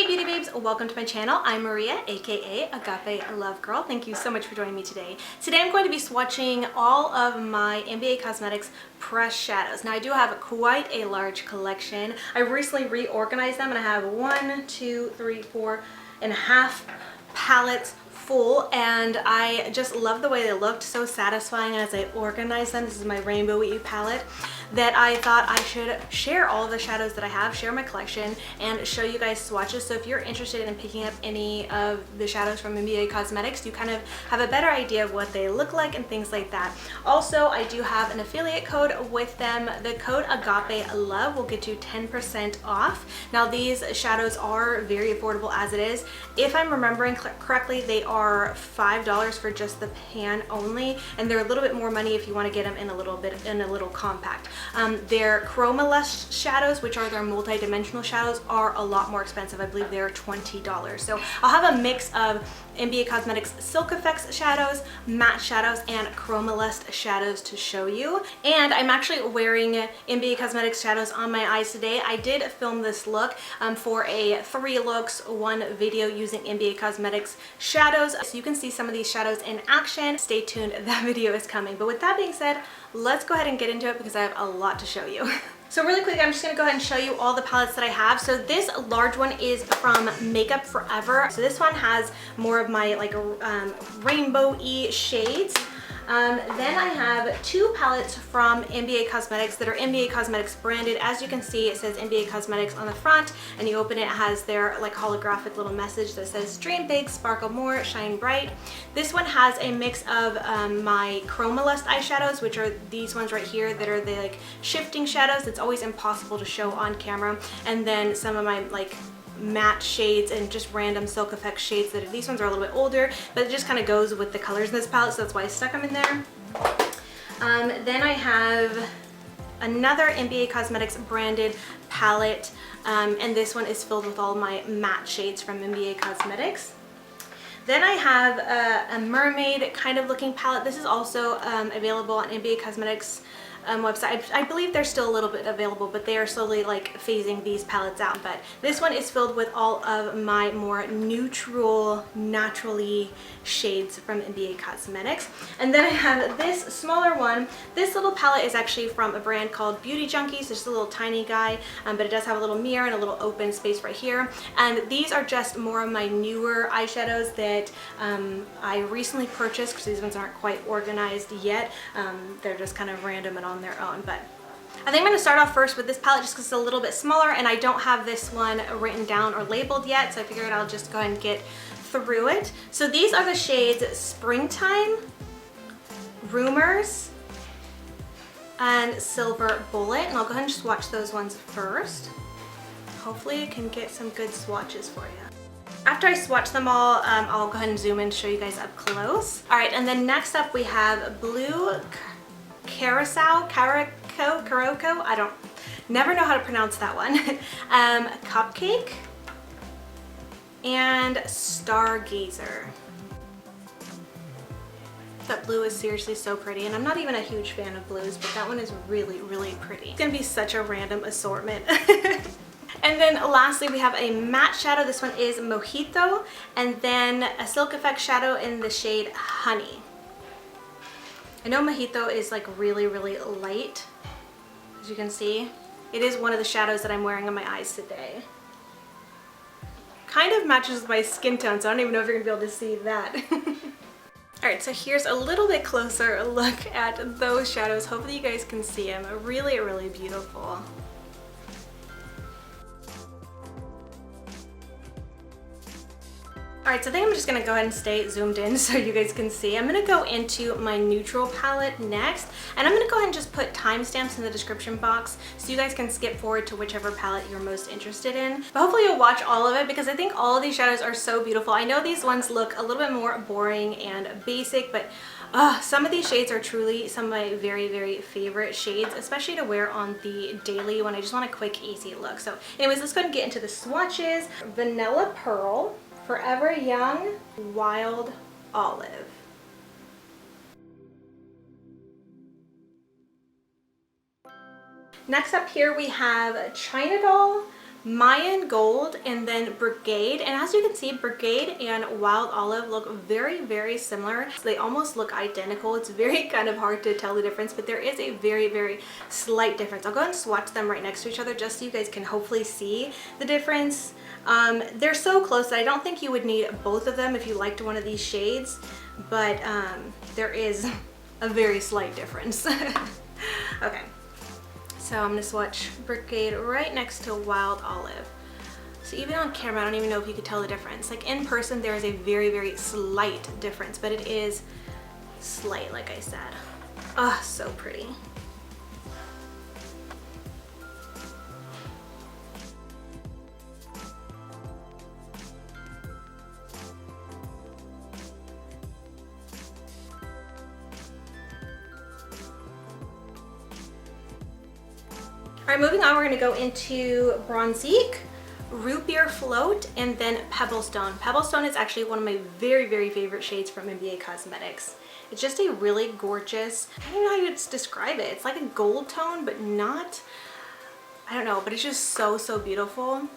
Hey beauty babes, welcome to my channel. I'm Maria, aka Agape Love Girl. Thank you so much for joining me today. Today I'm going to be swatching all of my MBA Cosmetics pressed shadows. Now I do have quite a large collection. I recently reorganized them and I have 1, 2, 3, 4 and a half palettes full, and I just love the way they looked. So satisfying as I organized them. This is my Rainbow-y palette that I thought I should share all of the shadows that I have, share my collection, and show you guys swatches. So if you're interested in picking up any of the shadows from MBA Cosmetics, you kind of have a better idea of what they look like and things like that. Also, I do have an affiliate code with them. The code AGAPELOVE will get you 10% off. Now these shadows are very affordable as it is. If I'm remembering correctly, they are $5 for just the pan only, and they're a little bit more money if you want to get them in a little compact. Their Chroma-less shadows, which are their multi-dimensional shadows, are a lot more expensive. I believe they're $20. So I'll have a mix of MBA Cosmetics Silk Effects shadows, matte shadows, and Chroma-less shadows to show you. And I'm actually wearing MBA Cosmetics shadows on my eyes today. I did film this look for a 3 looks 1 video using MBA Cosmetics shadows, so you can see some of these shadows in action. Stay tuned, that video is coming. But with that being said, let's go ahead and get into it because I have a lot to show you. So really quick, I'm just going to go ahead and show you all the palettes that I have. So this large one is from Makeup Forever. So this one has more of my like rainbow-y shades. Then I have 2 palettes from MBA Cosmetics that are MBA Cosmetics branded. As you can see, it says MBA Cosmetics on the front, and you open it, it has their like holographic little message that says dream big, sparkle more, shine bright. This one has a mix of my Chroma-less eyeshadows, which are these ones right here that are the like shifting shadows. It's always impossible to show on camera. And then some of my like matte shades and just random Silk Effects shades. That these ones are a little bit older, but it just kind of goes with the colors in this palette, so that's why I stuck them in there. Then I have another MBA Cosmetics branded palette, and this one is filled with all my matte shades from MBA Cosmetics. Then I have a mermaid kind of looking palette. This is also available on MBA Cosmetics website. I believe they're still a little bit available, but they are slowly like phasing these palettes out. But this one is filled with all of my more neutral, naturally shades from MBA Cosmetics. And then I have this smaller one. This little palette is actually from a brand called Beauty Junkies. Just a little tiny guy, but it does have a little mirror and a little open space right here. And these are just more of my newer eyeshadows that I recently purchased because these ones aren't quite organized yet. They're just kind of random and on their own. But I think I'm going to start off first with this palette just because it's a little bit smaller and I don't have this one written down or labeled yet, so I figured I'll just go ahead and get through it. So these are the shades Springtime, Rumors, and Silver Bullet, and I'll go ahead and swatch those ones first. Hopefully I can get some good swatches for you. After I swatch them all, I'll go ahead and zoom in and show you guys up close. Alright, and then next up we have Blue Curaçao, I don't never know how to pronounce that one. Cupcake and Stargazer. That blue is seriously so pretty, and I'm not even a huge fan of blues, but that one is really, really pretty. It's gonna be such a random assortment. And then lastly we have a matte shadow. This one is Mojito, and then a Silk Effects shadow in the shade Honey. I know Mojito is like really, really light, as you can see. It is one of the shadows that I'm wearing on my eyes today. Kind of matches my skin tone, so I don't even know if you're gonna be able to see that. Alright, so here's a little bit closer look at those shadows. Hopefully you guys can see them. Really, really beautiful. Alright, so I think I'm just going to go ahead and stay zoomed in so you guys can see. I'm going to go into my neutral palette next, and I'm going to go ahead and just put timestamps in the description box so you guys can skip forward to whichever palette you're most interested in. But hopefully you'll watch all of it because I think all of these shadows are so beautiful. I know these ones look a little bit more boring and basic, but some of these shades are truly some of my very, very favorite shades, especially to wear on the daily when I just want a quick, easy look. So anyways, let's go ahead and get into the swatches. Vanilla Pearl, Forever Young, Wild Olive. Next up here we have China Doll, Mayan Gold and then Brigade. And as you can see, Brigade and Wild Olive look very, very similar. So they almost look identical. It's very kind of hard to tell the difference, but there is a very, very slight difference. I'll go ahead and swatch them right next to each other just so you guys can hopefully see the difference. They're so close that I don't think you would need both of them if you liked one of these shades, but there is a very slight difference. Okay, so I'm gonna swatch Brigade right next to Wild Olive. So even on camera, I don't even know if you could tell the difference. Like in person, there is a very, very slight difference, but it is slight, like I said. Oh, so pretty. All right, moving on, we're gonna go into Bronzique, Root Beer Float, and then Pebblestone. Pebblestone is actually one of my very, very favorite shades from MBA Cosmetics. It's just a really gorgeous, I don't know how you would describe it. It's like a gold tone, but not, I don't know, but it's just so, so beautiful.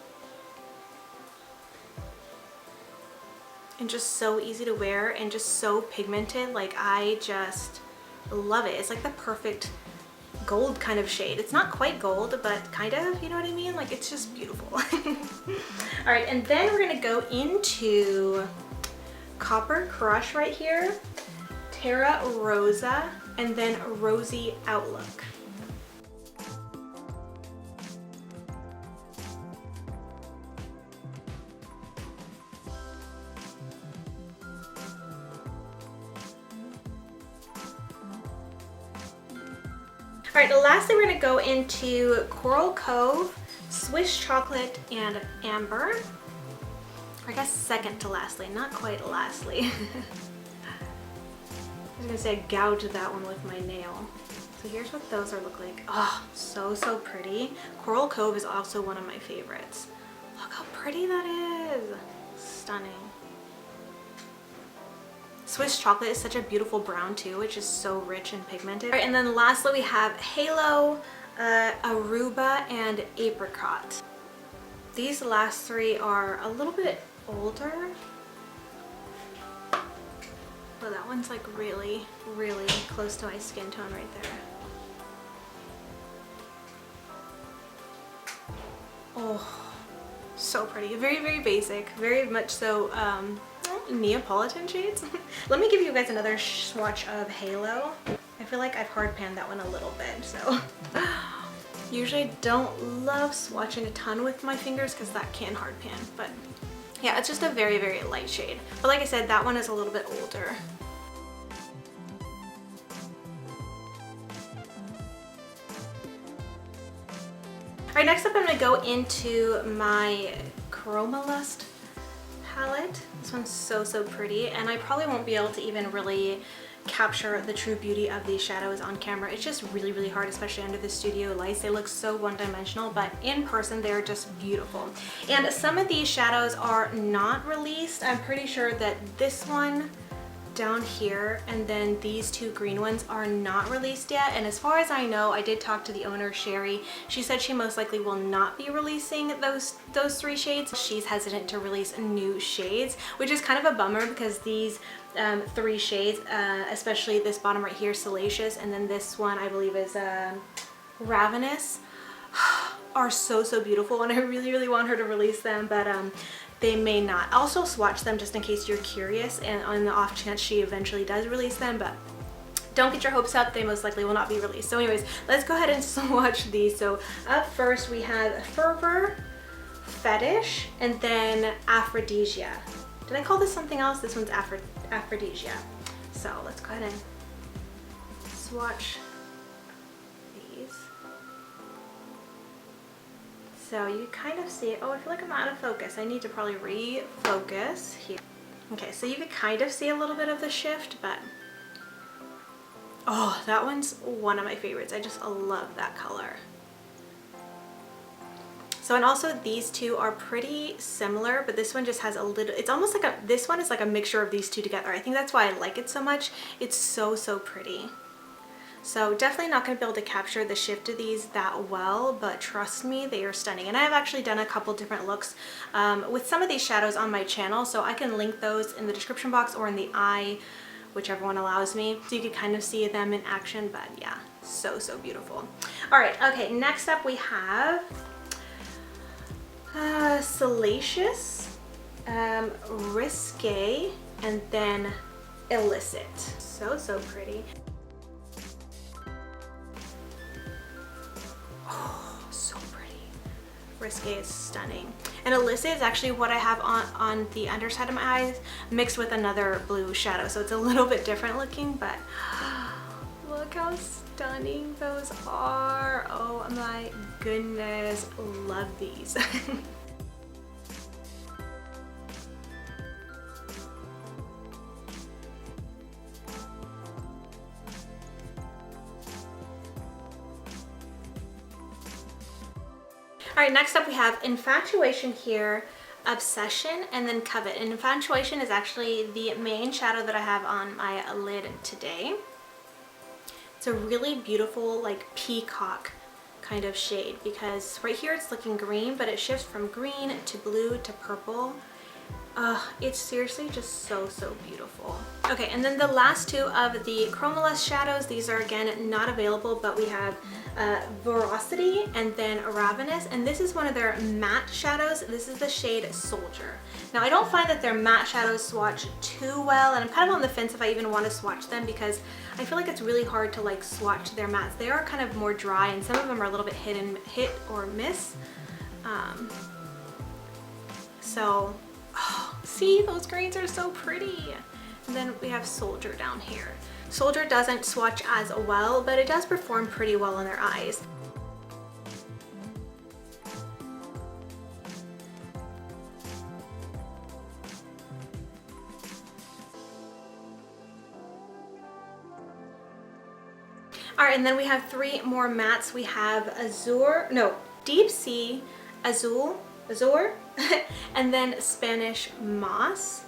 And just so easy to wear and just so pigmented. Like I just love it. It's like the perfect gold kind of shade. It's not quite gold, but kind of, you know what I mean? Like it's just beautiful. All right, and then we're gonna go into Copper Crush right here, Terra Rosa, and then Rosy Outlook. All right, lastly, we're gonna go into Coral Cove, Swiss Chocolate, and Amber. Or I guess second to lastly, not quite lastly. I was gonna say I gouged that one with my nail. So here's what those are look like. Oh, so, so pretty. Coral Cove is also one of my favorites. Look how pretty that is. Stunning. Swiss Chocolate is such a beautiful brown too, which is so rich and pigmented. All right, and then lastly we have Halo, Aruba, and Apricot. These last three are a little bit older. Oh, that one's like really, really close to my skin tone right there. Oh, so pretty. Very, very basic. Very much so Neapolitan shades. Let me give you guys another swatch of Halo. I feel like I've hard panned that one a little bit, so usually don't love swatching a ton with my fingers because that can hard pan, but yeah, it's just a very, very light shade. But like I said, that one is a little bit older. All right, next up I'm gonna go into my Chromalust palette. This one's so, so pretty, and I probably won't be able to even really capture the true beauty of these shadows on camera. It's just really, really hard, especially under the studio lights. They look so one-dimensional, but in person they're just beautiful. And some of these shadows are not released. I'm pretty sure that this one down here and then these two green ones are not released yet, and as far as I know, I did talk to the owner, Sherry. She said she most likely will not be releasing those three shades. She's hesitant to release new shades, which is kind of a bummer because these three shades, especially this bottom right here, Salacious, and then this one I believe is Ravenous, are so, so beautiful, and I really, really want her to release them, but they may not. Also swatch them just in case you're curious, and on the off chance she eventually does release them, but don't get your hopes up, they most likely will not be released. So anyways, let's go ahead and swatch these. So up first we have Fervor, Fetish, and then Aphrodisia. Did I call this something else? This one's Aphrodisia. So let's go ahead and swatch these. So you kind of see, oh, I feel like I'm out of focus. I need to probably refocus here. Okay, so you can kind of see a little bit of the shift, but oh, that one's one of my favorites. I just love that color. So, and also these two are pretty similar, but this one just has a little, it's almost like this one is like a mixture of these two together. I think that's why I like it so much. It's so, so pretty. So definitely not going to be able to capture the shift of these that well, but trust me, they are stunning. And I've actually done a couple different looks with some of these shadows on my channel, so I can link those in the description box or in the eye, whichever one allows me, so you can kind of see them in action. But yeah, so beautiful. All right, okay, next up we have Salacious, Risque, and then Illicit. So pretty. Oh, so pretty. Risque is stunning. And Illicit is actually what I have on the underside of my eyes mixed with another blue shadow. So it's a little bit different looking, but look how stunning those are. Oh my goodness, love these. All right, next up we have Infatuation here, Obsession, and then Covet. And Infatuation is actually the main shadow that I have on my lid today. It's a really beautiful, like peacock kind of shade, because right here it's looking green, but it shifts from green to blue to purple. It's seriously just so beautiful. Okay, and then the last two of the Chromoless shadows, these are again not available, but we have Veracity and then Ravenous, and this is one of their matte shadows. This is the shade Soldier. Now I don't find that their matte shadows swatch too well, and I'm kind of on the fence if I even want to swatch them, because I feel like it's really hard to like swatch their mattes. They are kind of more dry, and some of them are a little bit hit or miss. So oh, see, those greens are so pretty. And then we have Soldier down here. Soldier doesn't swatch as well, but it does perform pretty well in their eyes. All right, and then we have three more mattes. We have Deep Sea, Azure, and then Spanish Moss.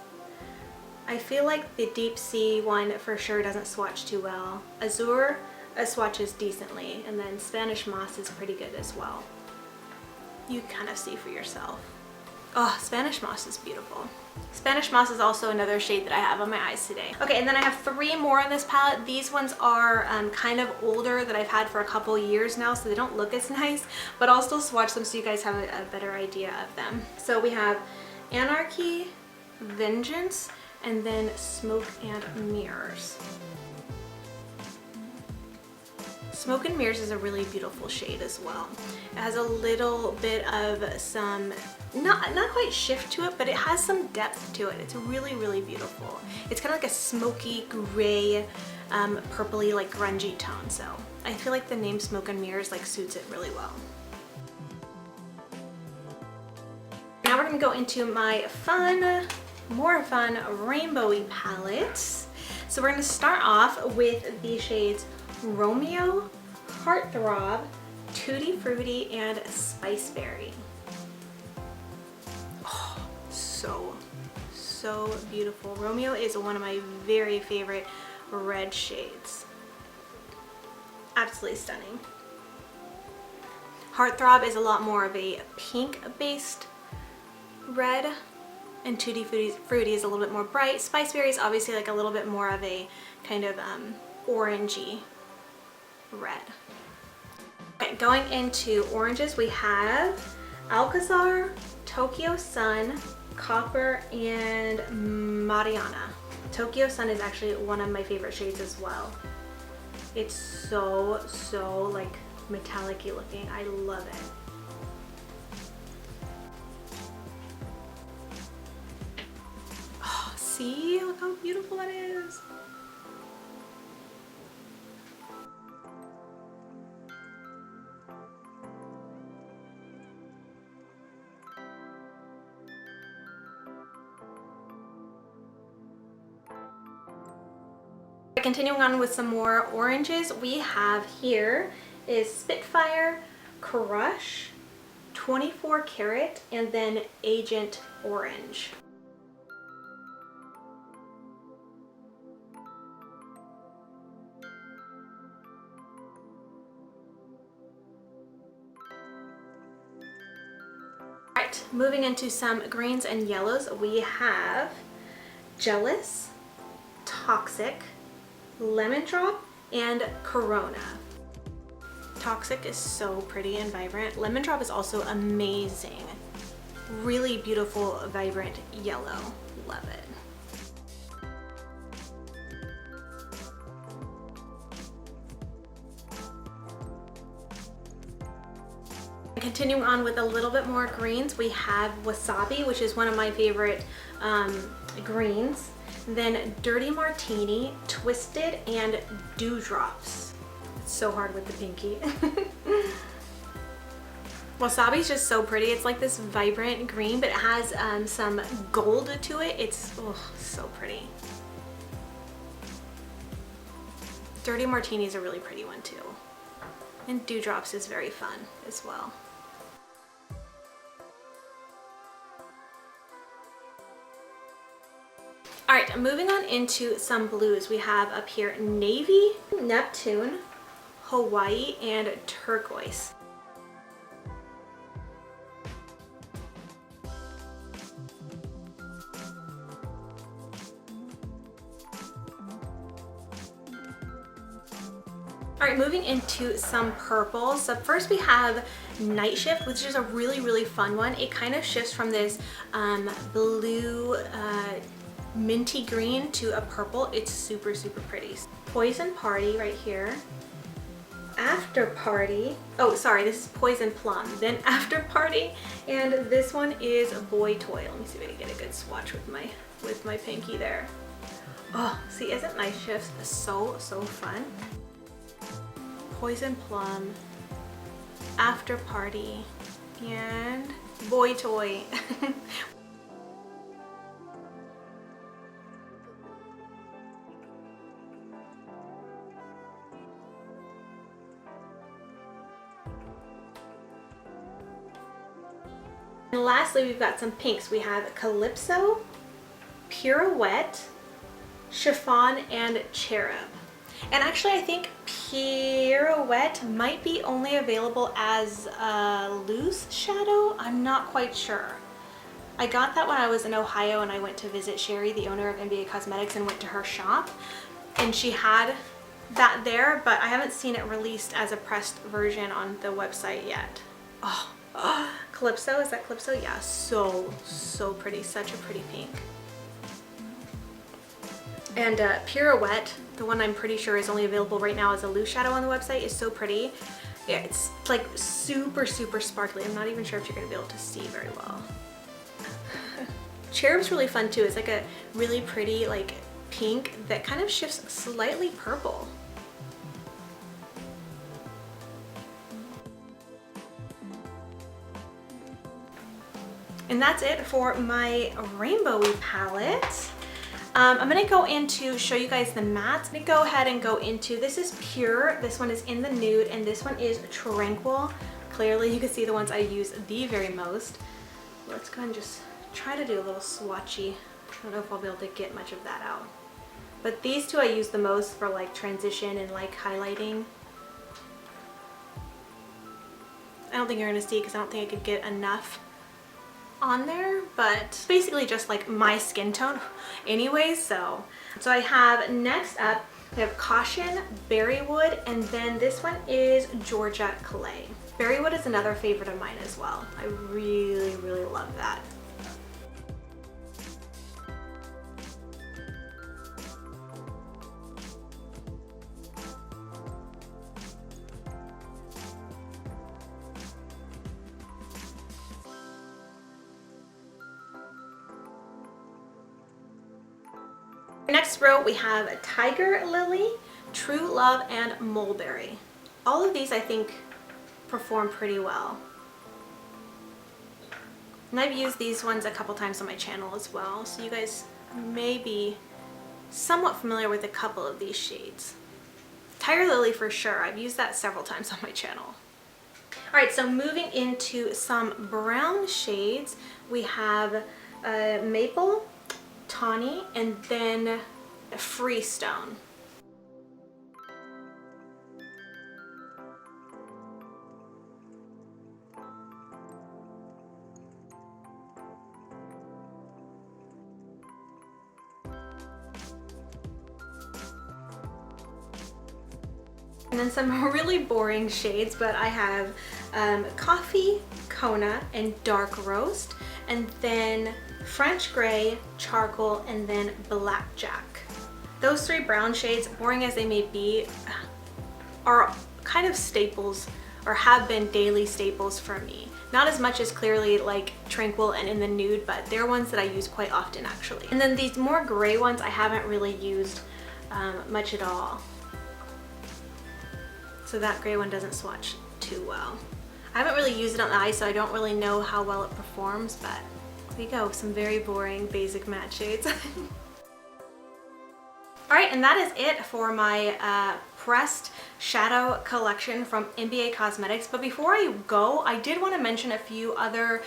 I feel like the Deep Sea one for sure doesn't swatch too well. Azure swatches decently, and then Spanish Moss is pretty good as well. You kind of see for yourself. Oh, Spanish Moss is beautiful. Spanish Moss is also another shade that I have on my eyes today. Okay, and then I have three more in this palette. These ones are kind of older that I've had for a couple years now, so they don't look as nice, but I'll still swatch them so you guys have a better idea of them. So we have Anarchy, Vengeance, and then Smoke and Mirrors. Smoke and Mirrors is a really beautiful shade as well. It has a little bit of some, not quite shift to it, but it has some depth to it. It's really beautiful. It's kind of like a smoky gray, purpley, like grungy tone. So I feel like the name Smoke and Mirrors like suits it really well. Now we're gonna go into my more fun rainbowy palettes. So we're gonna start off with the shades Romeo, Heartthrob, Tutti Frutti, and Spiceberry. Oh, so beautiful. Romeo is one of my very favorite red shades. Absolutely stunning. Heartthrob is a lot more of a pink-based red, and Tutti Frutti is a little bit more bright. Spiceberry is obviously like a little bit more of a kind of orangey red. Okay, going into oranges, we have Alcazar, Tokyo Sun, Copper, and Mariana. Tokyo Sun is actually one of my favorite shades as well. It's so like metallic-y looking. I love it. Oh, see? Look how beautiful it is. Continuing on with some more oranges, we have here is Spitfire, Crush, 24 Karat, and then Agent Orange. Moving into some greens and yellows, we have Jealous, Toxic, Lemon Drop, and Corona. Toxic is so pretty and vibrant. Lemon Drop is also amazing. Really beautiful, vibrant yellow. Love it. Continuing on with a little bit more greens, we have Wasabi, which is one of my favorite greens. Then Dirty Martini, Twisted, and Dewdrops. It's so hard with the pinky. Wasabi is just so pretty. It's like this vibrant green, but it has some gold to it. It's so pretty. Dirty Martini is a really pretty one too. And Dewdrops is very fun as well. All right, moving on into some blues. We have up here Navy, Neptune, Hawaii, and Turquoise. All right, moving into some purples. So first we have Night Shift, which is a really, really fun one. It kind of shifts from this blue, minty green to a purple. It's super, super pretty. Poison Party right here. After Party. Oh, sorry, this is Poison Plum. Then After Party. And this one is Boy Toy. Let me see if I can get a good swatch with my pinky there. Oh, see, isn't Night Shift so, so fun? Poison Plum, After Party, and Boy Toy. And lastly, we've got some pinks. We have Calypso, Pirouette, Chiffon, and Cherub. And actually, I think Pirouette might be only available as a loose shadow. I'm not quite sure. I got that when I was in Ohio and I went to visit Sherry, the owner of MBA Cosmetics, and went to her shop. And she had that there, but I haven't seen it released as a pressed version on the website yet. Oh, Calypso, is that Calypso? Yeah, so, so pretty. Such a pretty pink. And Pirouette, the one I'm pretty sure is only available right now as a loose shadow on the website, is so pretty. Yeah, it's like super, super sparkly. I'm not even sure if you're gonna be able to see very well. Cherub's really fun too. It's like a really pretty like pink that kind of shifts slightly purple. And that's it for my rainbowy palette. I'm gonna go into show you guys the mattes. I'm gonna go ahead and go into, this is Pure, this one is in the nude, and this one is Tranquil. Clearly you can see the ones I use the very most. Let's go ahead and just try to do a little swatchy. I don't know if I'll be able to get much of that out. But these two I use the most for like transition and like highlighting. I don't think you're gonna see because I don't think I could get enough on there, but basically just like my skin tone anyways. So I have, next up we have Caution, Berrywood, and then this one is Georgia Clay. Berrywood is another favorite of mine as well. I really, really love that. Next row we have Tiger Lily, True Love, and Mulberry. All of these I think perform pretty well. And I've used these ones a couple times on my channel as well, so you guys may be somewhat familiar with a couple of these shades. Tiger Lily for sure, I've used that several times on my channel. Alright, so moving into some brown shades, we have Maple, Tawny, and then Freestone. And then some really boring shades, but I have Coffee, Kona, and Dark Roast, and then French Gray, Charcoal, and then Blackjack. Those three brown shades, boring as they may be, are kind of staples, or have been daily staples for me. Not as much as clearly like Twinkle and In the Nude, but they're ones that I use quite often actually. And then these more gray ones I haven't really used much at all. So that gray one doesn't swatch too well. I haven't really used it on the eye, so I don't really know how well it performs, but there you go, some very boring basic matte shades. Alright, and that is it for my pressed shadow collection from MBA Cosmetics. But before I go, I did want to mention a few other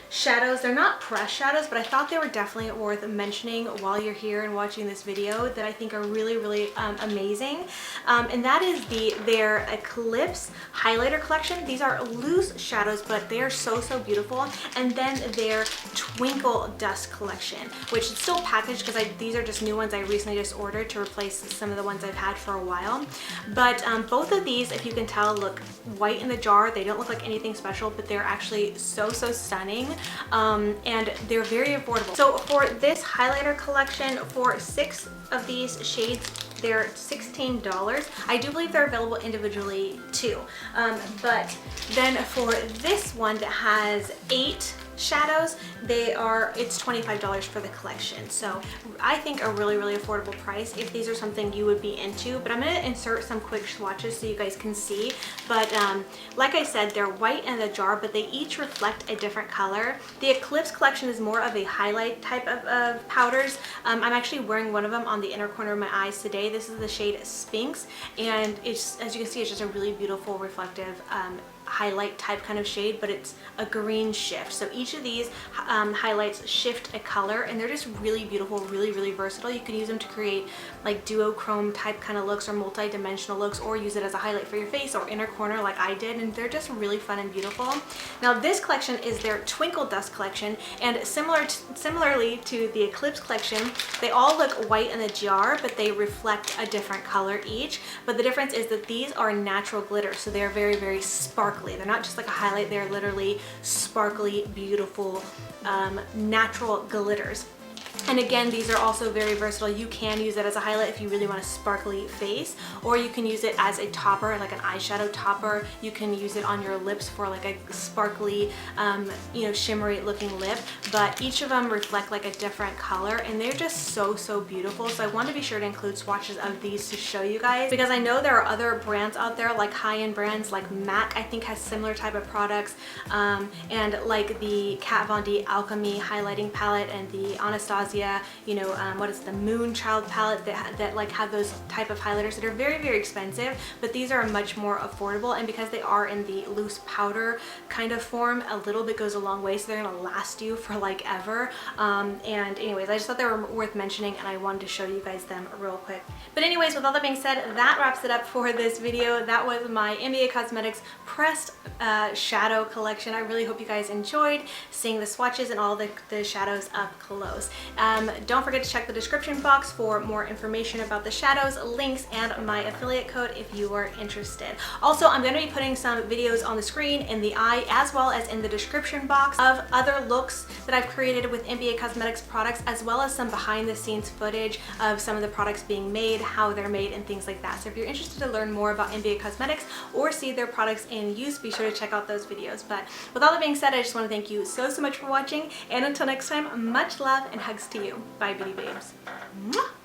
shadows. They're not pressed shadows, but I thought they were definitely worth mentioning while you're here and watching this video that I think are really, really amazing. And that is their Eclipse highlighter collection. These are loose shadows, but they are so, so beautiful. And then their Twinkle dust collection, which is still packaged because these are just new ones I recently just ordered to replace some of the ones I've had for a while. But both of these, if you can tell, look white in the jar. They don't look like anything special, but they're actually so, so stunning, and they're very affordable. So for this highlighter collection, for 6 of these shades, they're $16. I do believe they're available individually too. But then for this one that has 8 shadows, it's $25 for the collection. So I think a really, really affordable price if these are something you would be into. But I'm going to insert some quick swatches so you guys can see. But like I said, they're white in the jar, but they each reflect a different color. The Eclipse collection is more of a highlight type of powders. I'm actually wearing one of them on the inner corner of my eyes today. This is the shade Sphinx, and it's, as you can see, it's just a really beautiful reflective highlight type kind of shade, but it's a green shift. So each of these highlights shift a color, and they're just really beautiful, really, really versatile. You can use them to create like duochrome type kind of looks or multi-dimensional looks, or use it as a highlight for your face or inner corner like I did, and they're just really fun and beautiful. Now this collection is their Twinkle dust collection, and similarly to the Eclipse collection, they all look white in the jar, but they reflect a different color each. But the difference is that these are natural glitter, so they're very, very sparkly. They're not just like a highlight, they're literally sparkly, beautiful, natural glitters. And again, these are also very versatile. You can use it as a highlight if you really want a sparkly face, or you can use it as a topper, like an eyeshadow topper. You can use it on your lips for like a sparkly, you know, shimmery looking lip. But each of them reflect like a different color, and they're just so, so beautiful. So I want to be sure to include swatches of these to show you guys, because I know there are other brands out there, like high-end brands like MAC, I think, has similar type of products, and like the Kat Von D Alchemy highlighting palette and the Anastasia, you know, what is the Moonchild palette that like have those type of highlighters that are very, very expensive, but these are much more affordable. And because they are in the loose powder kind of form, a little bit goes a long way, so they're gonna last you for like ever. And anyways, I just thought they were worth mentioning, and I wanted to show you guys them real quick. But anyways, with all that being said, that wraps it up for this video. That was my MBA Cosmetics pressed shadow collection. I really hope you guys enjoyed seeing the swatches and all the shadows up close. Don't forget to check the description box for more information about the shadows, links, and my affiliate code if you are interested. Also, I'm going to be putting some videos on the screen, in the eye, as well as in the description box of other looks that I've created with MBA Cosmetics products, as well as some behind the scenes footage of some of the products being made, how they're made, and things like that. So if you're interested to learn more about MBA Cosmetics or see their products in use, be sure to check out those videos. But with all that being said, I just want to thank you so, so much for watching, and until next time, much love and hugs to you. Bye, beauty babes. Mwah!